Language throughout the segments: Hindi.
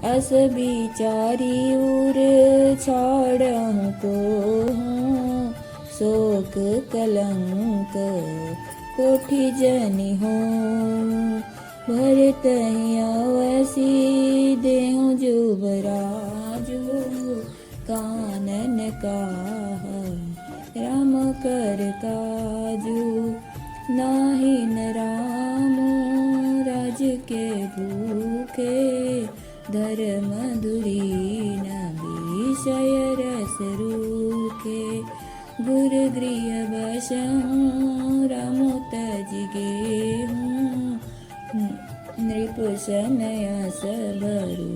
अस बिचारी उर छाड़हु को हूँ, शोक कलंक कोठि जनि हो। भरत अवसी देहु जुबराजु, कानन काह राम कर काजू। नाहि न राम राज के भूखे, धर्म धुरीन विषय रस रूखे। गुर गृह बसहु राम तज गेहूँ, नृप सनयस बरु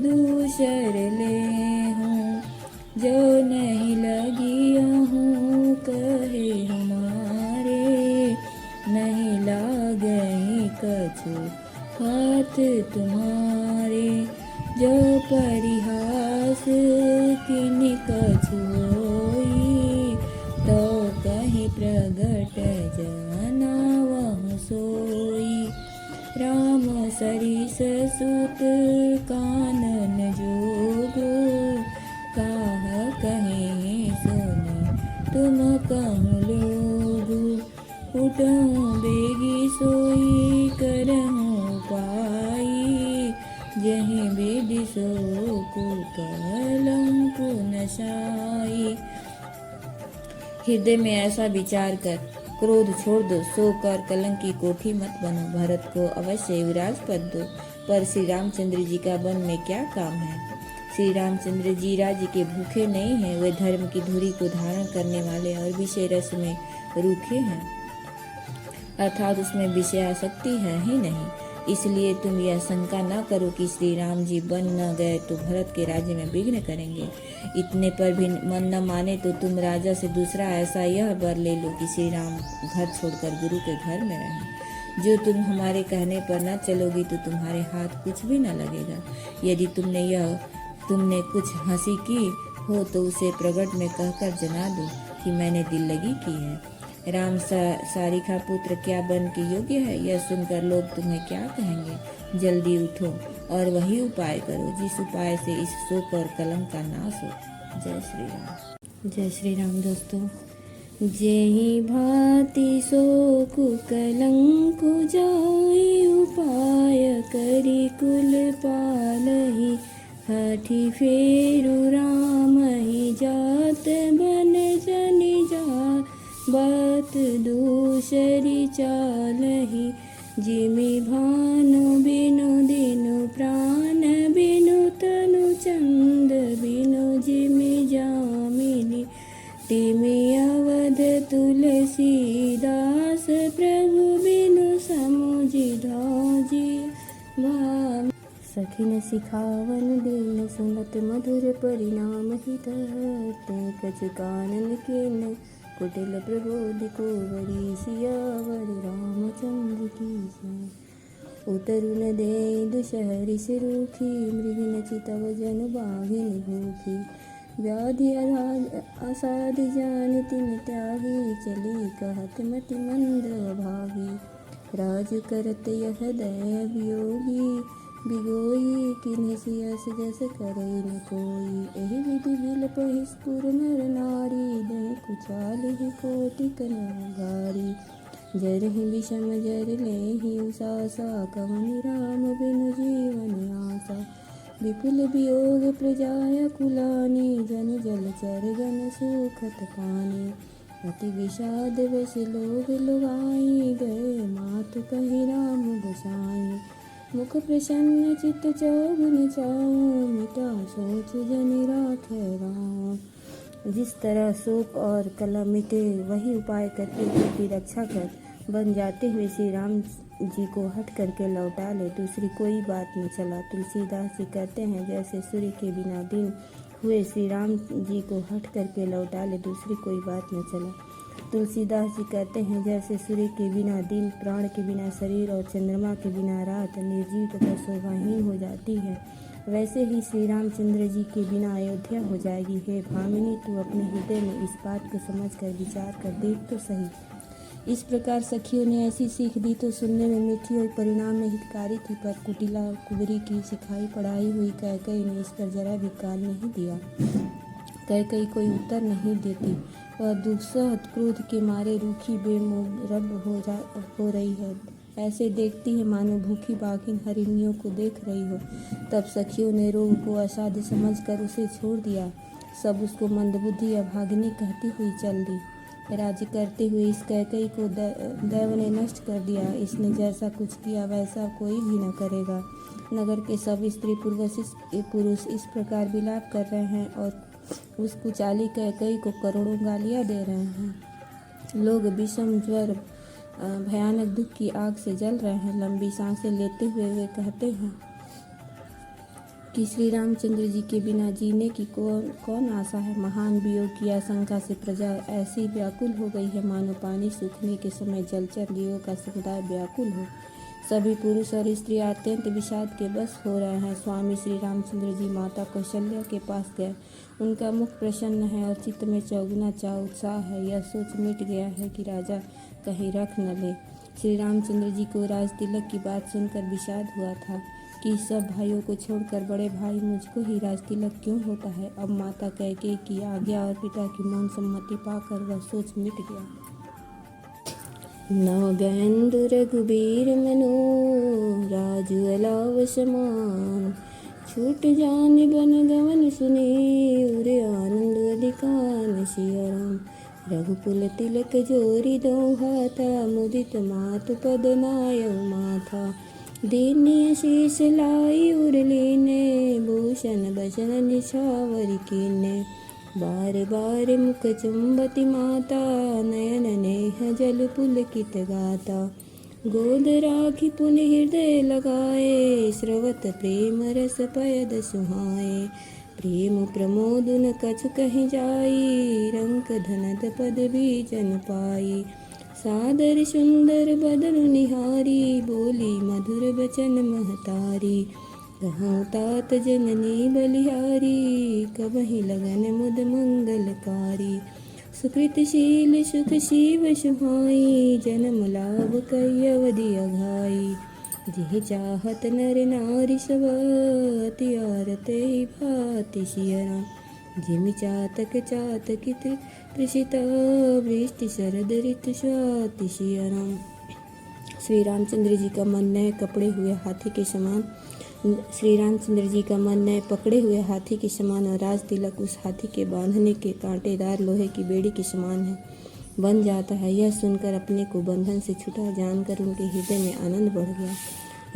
दूसर लेहूँ। जो नहीं लगियहूँ कहे हमारे, नहीं लागहि कछु हाथ तुम्हारे। जो परिहास किन्हि कछु होई, तो कहीं प्रगट जनावहु सोई। राम सरिस सुत कानन जोगो, काह कहें सुने तुम कहूँ लोगु। उठऊँ बेगी सोई करहूँ पाई, जहीं विधि सो कलंक नशाई। हृदय में ऐसा विचार कर क्रोध छोड़ दो, शोक और कलंक की कोठी मत बनो। भरत को अवश्य युवराज पद दो, पर श्री रामचंद्र जी का वन में क्या काम है। श्री रामचंद्र जी राज्य के भूखे नहीं हैं, वे धर्म की धुरी को धारण करने वाले और विषय रस में रूखे हैं, अर्थात उसमें विषय आसक्ति है ही नहीं। इसलिए तुम यह शंका न करो कि श्री राम जी बन न गए तो भरत के राज्य में विघ्न करेंगे। इतने पर भी मन न माने तो तुम राजा से दूसरा ऐसा यह वर ले लो कि श्री राम घर छोड़कर गुरु के घर में रहें। जो तुम हमारे कहने पर न चलोगी तो तुम्हारे हाथ कुछ भी न लगेगा। यदि तुमने कुछ हंसी की हो तो उसे प्रगट में कहकर जना दो कि मैंने दिल लगी की है। राम सारिका पुत्र क्या बन के योग्य है, यह सुनकर लोग तुम्हें क्या कहेंगे। जल्दी उठो और वही उपाय करो जिस उपाय से इस शोक और कलंक का नाश हो। जय श्री राम। जय श्री राम। दोस्तों, जेहि भांति शोक कलंक जाई, उपाय करि कुल पालहि। हठि फेरु राम ही जात, बन जनि जा बात दूसरी चालहि। जिमि भानु बिनु दिनु प्राण, बिनु तनु चंद बिनु जिमि जामिनी। तिमि अवध तुलसीदास, प्रभु बिनु समुझि धाजी भाम। सखिन सिखावन दीन, सुनत मधुर परिणाम हित। कछु कानन किन कुटिल प्रबोध को वरी, सियावर रामचंद्र की जय। उतरु न दे दुशहरि सिरूखी, मृग न चितव जन बाघिन भूखी। व्याधि असाधि जान तिन त्यागी, चली कहत मति मंद भागी। राज करत यह दय वियोगी, बिगोई किन्हि सियस जस करई न कोई। एहि विधि बिलप हिसपुर नर नारी, दहि कुचालिहि कोटि कनगारी। जरहि विषम जर लेहि उसासा, कवनि राम बिनु जीवन आसा। विपुल वियोग प्रजाय कुलानी, जन जलचर गण सुखत पानी। अति विषाद वश लोग लुगाई, गए मातु कहि राम गोसाई। मुख प्रसन्न चित्त चौगुन चाऊ, मिटा सोच जनि राखे राम। जिस तरह शोक और कलह मिटे, वही उपाय करके उसकी रक्षा कर। बन जाते हुए श्री राम जी को हट करके लौटा ले, दूसरी कोई बात न चला। तुलसीदास जी कहते हैं, जैसे सूर्य के बिना दिन हुए श्री राम जी को हट करके लौटा ले, दूसरी कोई बात न चला। तुलसीदास जी कहते हैं, जैसे सूर्य के बिना दिन, प्राण के बिना शरीर और चंद्रमा के बिना रात निर्जीव तथा शोभाहीन हो जाती है, वैसे ही श्री रामचंद्र जी के बिना अयोध्या हो जाएगी। हे भामिनी, तू अपने हृदय में इस बात को समझ कर विचार कर देख तो सही इस प्रकार सखियों ने ऐसी सीख दी तो सुनने में मीठी और परिणाम में हितकारी थी, पर कुटिला कुबरी की सिखाई पढ़ाई हुई कैकई ने इस पर जरा भी कान नहीं दिया। कैकई कोई उत्तर नहीं देती। वह दुस्सह क्रोध के मारे रूखी बेमुरब हो रही है। ऐसे देखती है मानो भूखी बाघिन हरिणियों को देख रही हो। तब सखियों ने रोग को असाध्य समझकर उसे छोड़ दिया। सब उसको मंदबुद्धि अभागिनी कहती हुई चल दी। राज्य करते हुए इस कैकई को दैव ने नष्ट कर दिया। इसने जैसा कुछ किया वैसा कोई भी न करेगा। नगर के सब स्त्री पुरुष इस प्रकार विलाप कर रहे हैं और उस कुचाली कैकई को करोड़ों गालियाँ दे रहे हैं। लोग विषम ज्वर भयानक दुख की आग से जल रहे हैं। लंबी सांसें लेते हुए वे कहते हैं कि श्री रामचंद्र जी के बिना जीने की कौन आशा है। महान वियोग की आशंका से प्रजा ऐसी व्याकुल हो गई है मानो पानी सूखने के समय जलचर जीवों का समुदाय व्याकुल हो। सभी पुरुष और स्त्री अत्यंत विषाद के बस हो रहे हैं। स्वामी श्री रामचंद्र जी माता कौशल्या के पास गए। उनका मुख प्रसन्न है और चित्त में चौगुना उत्साह है। यह सोच मिट गया है कि राजा कहीं रख न ले। श्री रामचंद्र जी को राज तिलक की बात सुनकर विषाद हुआ था कि सब भाइयों को छोड़कर बड़े भाई मुझको ही राज तिलक क्यों होता है। अब माता कैकेयी की आज्ञा और पिता की मौन सम्मति पाकर वह सोच मिट गया। नवगेंदु रघुबीर मनो राजु अलाव समान, छूट जान बन गवन सुने उरे आनंद अधिकान सिया राम। रघुकुल तिलक जोरी दो हाथा, मुदित मातु पद नाय माथा। दीनी शीश लाई उरलीने, भूषण बसन निछावर कीने। बार बार मुख चुंबती माता, नयन नेह जल पुलकित गाता। गोद राखी पुनि हृदय लगाए, स्रवत प्रेम रस पयद सुहाए। प्रेम प्रमोद न कछु कहि जाई, रंक धनत पद भी जन पाई। सादर सुंदर बदन निहारी, बोली मधुर बचन महतारी। कहूँ तात जननी बलिहारी, कबहि लगन मुद मंगलकारी। सुकृतशील सुख शिव सुहाई, जन्म लाभ कई अवधि अघाई। जिह चाहत नर नारी सब, अति आरते भाति सिया राम। जिमि चातक चातकित प्रसिता, वृष्टि शरद ऋतु स्वाति सिया राम। श्री रामचंद्र जी का मन नए कपड़े हुए हाथी के समान श्री रामचंद्र जी का मन नए पकड़े हुए हाथी के समान और राज तिलक उस हाथी के बांधने के कांटेदार लोहे की बेड़ी के समान है बन जाता है। यह सुनकर अपने को बंधन से छुटा जानकर उनके हृदय में आनंद बढ़ गया।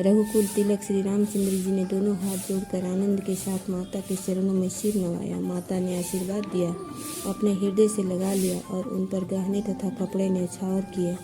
रघुकुल तिलक श्री रामचंद्र जी ने दोनों हाथ जोड़कर आनंद के साथ माता के चरणों में सिर नवाया। माता ने आशीर्वाद दिया, अपने हृदय से लगा लिया और उन पर गहने तथा कपड़े न्यौछावर किए।